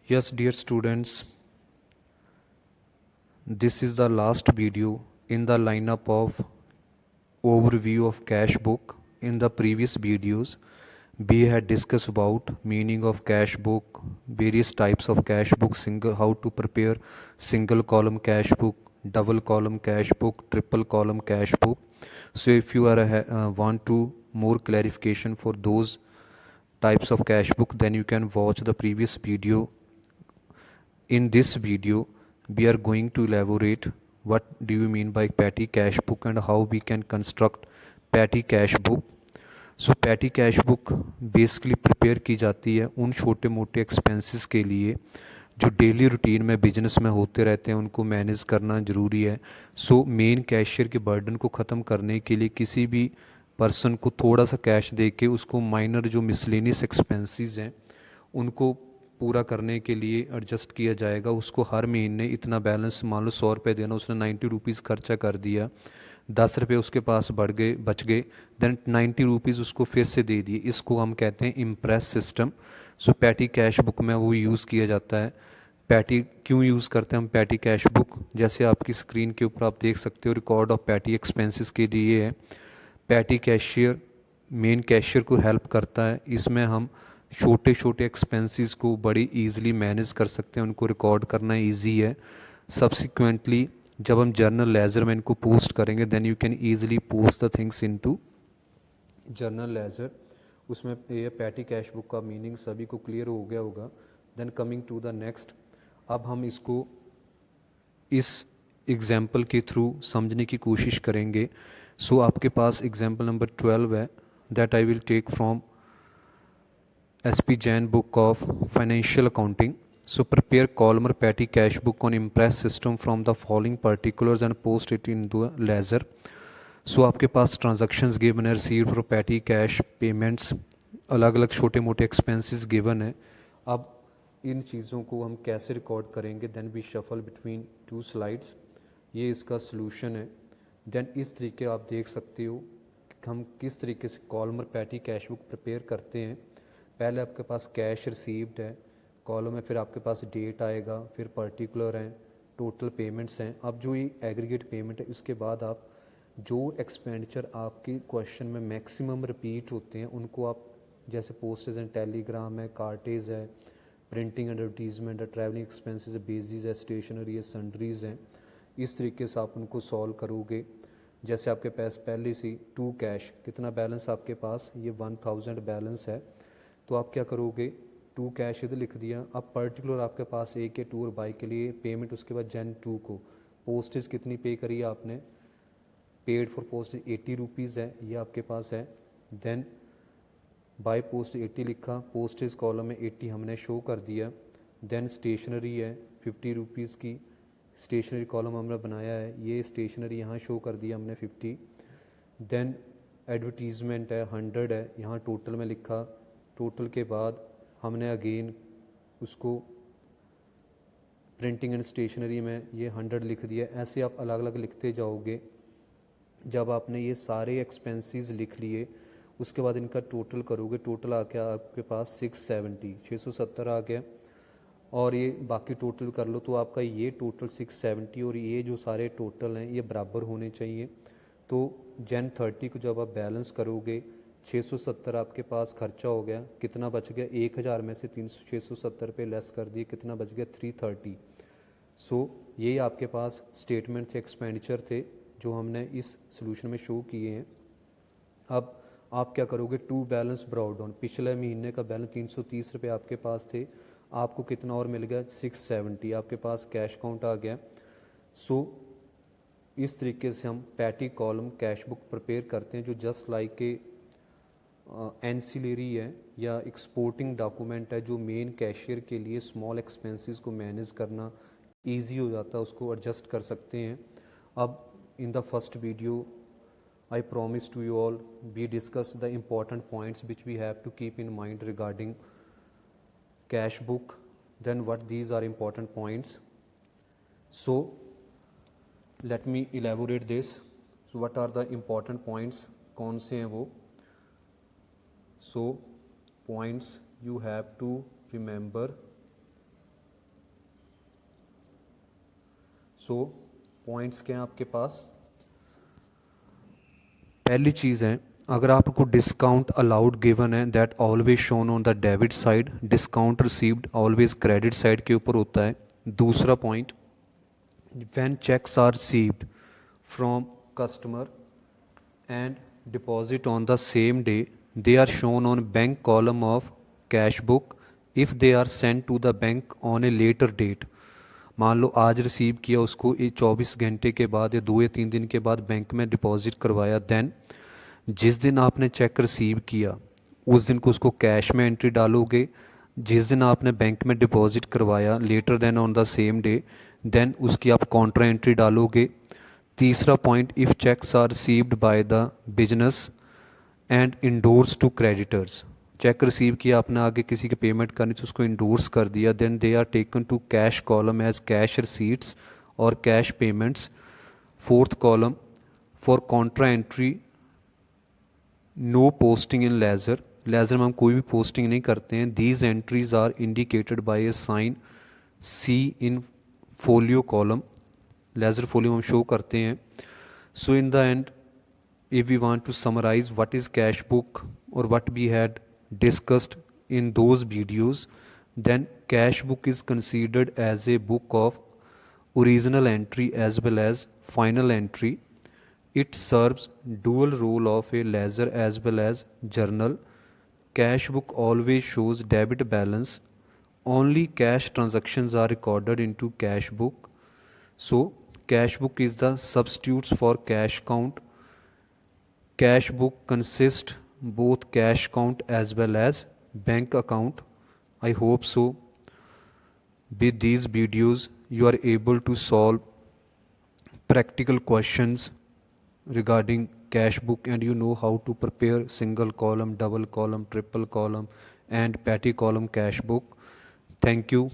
Yes, dear students, this is the last video in the lineup of overview of cash book. In the previous videos, we had discussed about meaning of cash book, various types of cash book, single how to prepare single column cash book, double column cash book, triple column cash book. So if you are want to more clarification for those types of cash book, then you can watch the previous video. In this video, we are going to elaborate what do you mean by petty cash book and how we can construct petty cash book. So petty cash book basically prepare की जाती है उन छोटे मोटे expenses के लिए जो daily routine में बिजनेस में होते रहते हैं, उनको मैनेज करना ज़रूरी है. सो मेन कैशियर के बर्डन को ख़त्म करने के लिए किसी भी पर्सन को थोड़ा सा कैश दे के उसको माइनर जो मिसलेनियस एक्सपेंसेस हैं उनको पूरा करने के लिए एडजस्ट किया जाएगा. उसको हर महीने इतना बैलेंस, मान लो 100 रुपये देना, उसने 90 रुपीज़ खर्चा कर दिया, 10 रुपये उसके पास बच गए, देन 90 रुपीज़ उसको फिर से दे दिए. इसको हम कहते हैं इम्प्रेस सिस्टम. सो पैटी कैश बुक में वो यूज़ किया जाता है. पैटी क्यों यूज़ करते हैं हम पैटी कैश बुक? जैसे आपकी स्क्रीन के ऊपर आप देख सकते हो, रिकॉर्ड ऑफ पैटी एक्सपेंसेस के लिए है. पैटी कैशियर मेन कैशियर को हेल्प करता है. इसमें हम छोटे छोटे एक्सपेंसेस को बड़ी इजीली मैनेज कर सकते हैं, उनको रिकॉर्ड करना इजी है. सब्सिक्वेंटली जब हम जर्नल लेजर में इनको पोस्ट करेंगे, then you can easily post the things into journal ledger. उसमें ये पैटी कैश बुक का मीनिंग सभी को क्लियर हो गया होगा. Then coming to the next, अब हम इसको इस एग्जाम्पल के थ्रू समझने की कोशिश करेंगे. सो आपके पास एग्जाम्पल नंबर 12 है, that I will take from SP Jain book of financial accounting. So prepare column or petty cash book on Impress system from the following particulars and post it into a ledger. So आपके पास transactions given है, received for petty cash payments, अलग अलग छोटे मोटे expenses given है. अब इन चीज़ों को हम कैसे रिकॉर्ड करेंगे? Then we shuffle between 2 slides. ये इसका सोल्यूशन है. देन इस तरीके आप देख सकते हो कि हम किस तरीके से कॉलम और पैटी कैश बुक प्रिपेयर करते हैं. पहले आपके पास कैश रिसीव्ड है, कॉलम में फिर आपके पास डेट आएगा, फिर पर्टिकुलर हैं, टोटल पेमेंट्स हैं. अब जो ये एग्रीगेट पेमेंट है, उसके बाद आप जो एक्सपेंडिचर आपके क्वेश्चन में मैक्सिमम रिपीट होते हैं उनको आप, जैसे पोस्टेज एंड टेलीग्राम है, कार्टेज है, प्रिंटिंग एडवर्टीजमेंट है, ट्रैवलिंग एक्सपेंसेस है, बेसिस है, स्टेशनरी है, सन्ड्रीज हैं, इस तरीके से आप उनको सॉल्व करोगे. जैसे आपके पास पहले से 2 कैश, कितना बैलेंस आपके पास, ये 1000 बैलेंस है, तो आप क्या करोगे, 2 कैश इधर लिख दिया. अब पर्टिकुलर आपके पास एक है टूर बाई के लिए पेमेंट, उसके बाद Jan 2 को पोस्टेज कितनी पे करी है आपने, पेड फॉर पोस्टेज 80 रुपीज़ है, ये आपके पास है. देन बाय पोस्ट 80 लिखा, पोस्टेज कॉलम में 80 हमने शो कर दिया. देन स्टेशनरी है 50 रुपीज़ की, स्टेशनरी कॉलम हमने बनाया है, ये स्टेशनरी यहाँ शो कर दिया हमने 50. देन एडवर्टीज़मेंट है 100 है, यहाँ टोटल में लिखा. टोटल के बाद हमने अगेन उसको प्रिंटिंग एंड स्टेशनरी में ये 100 लिख दिया. ऐसे आप अलग अलग लिखते जाओगे. जब आपने ये सारे एक्सपेंसेस लिख लिए, उसके बाद इनका टोटल करोगे, टोटल आ गया आपके पास 670 आ गया. और ये बाकी टोटल कर लो तो आपका ये टोटल 670 और ये जो सारे टोटल हैं ये बराबर होने चाहिए. तो Jan 30 को जब आप बैलेंस करोगे, 670 आपके पास खर्चा हो गया, कितना बच गया, 1000 में से 670 पे लेस कर दिए, कितना बच गया, 330. सो ये आपके पास स्टेटमेंट थे, एक्सपेंडिचर थे जो हमने इस सोल्यूशन में शो किए हैं. अब आप क्या करोगे, 2 बैलेंस ब्रॉड डाउन, पिछले महीने का बैलेंस 330 रुपये आपके पास थे, आपको कितना और मिल गया, 670 आपके पास कैश काउंट आ गया. सो इस तरीके से हम petty column cash book prepare करते हैं, जो जस्ट लाइक के एंसिलरी है या एक्सपोर्टिंग डॉक्यूमेंट है, जो मेन कैशियर के लिए स्मॉल एक्सपेंसेस को मैनेज करना इजी हो जाता है, उसको एडजस्ट कर सकते हैं. अब in the first video I promise to you all, we discuss the important points which we have to keep in mind regarding cash book. Then what these are important points. So let me elaborate this. So what are the important points? कौन से हैं वो? So points you have to remember so points क्या हैं आपके पास? पहली चीज़ है, अगर आपको डिस्काउंट अलाउड गिवन है that always shown on the debit side, discount received always credit side के ऊपर होता है। दूसरा point, when cheques are received from customer and deposit on the same day, they are shown on bank column of cash book if they are sent to the bank on a later date। मान लो आज receive किया उसको 24 घंटे के बाद या 2 या 3 दिन के बाद बैंक में डिपॉजिट करवाया, देन जिस दिन आपने चेक रिसीव किया उस दिन को उसको कैश में एंट्री डालोगे। जिस दिन आपने बैंक में डिपॉजिट करवाया later then on the same day, then उसकी आप कॉन्ट्रा एंट्री डालोगे। तीसरा point, if cheques are received by the business and endorse to creditors, cheque receive किया आपने, आगे किसी के पेमेंट करनी तो उसको इंडोर्स कर दिया, then they are taken to cash column as cash receipts और cash payments. Fourth column, for contra entry no posting in ledger, ledger में हम कोई भी पोस्टिंग नहीं करते हैं। These entries are indicated by a sign C in folio column, ledger folio हम show करते हैं। So in the end, if we want to summarize what is cash book or what we had discussed in those videos, then cash book is considered as a book of original entry as well as final entry. It serves dual role of a ledger as well as journal. Cash book always shows debit balance. Only cash transactions are recorded into cash book. So cash book is the substitutes for cash count. Cash book consists both cash account as well as bank account. I hope so with these videos you are able to solve practical questions regarding cash book and you know how to prepare single column, double column, triple column and petty column cash book. Thank you.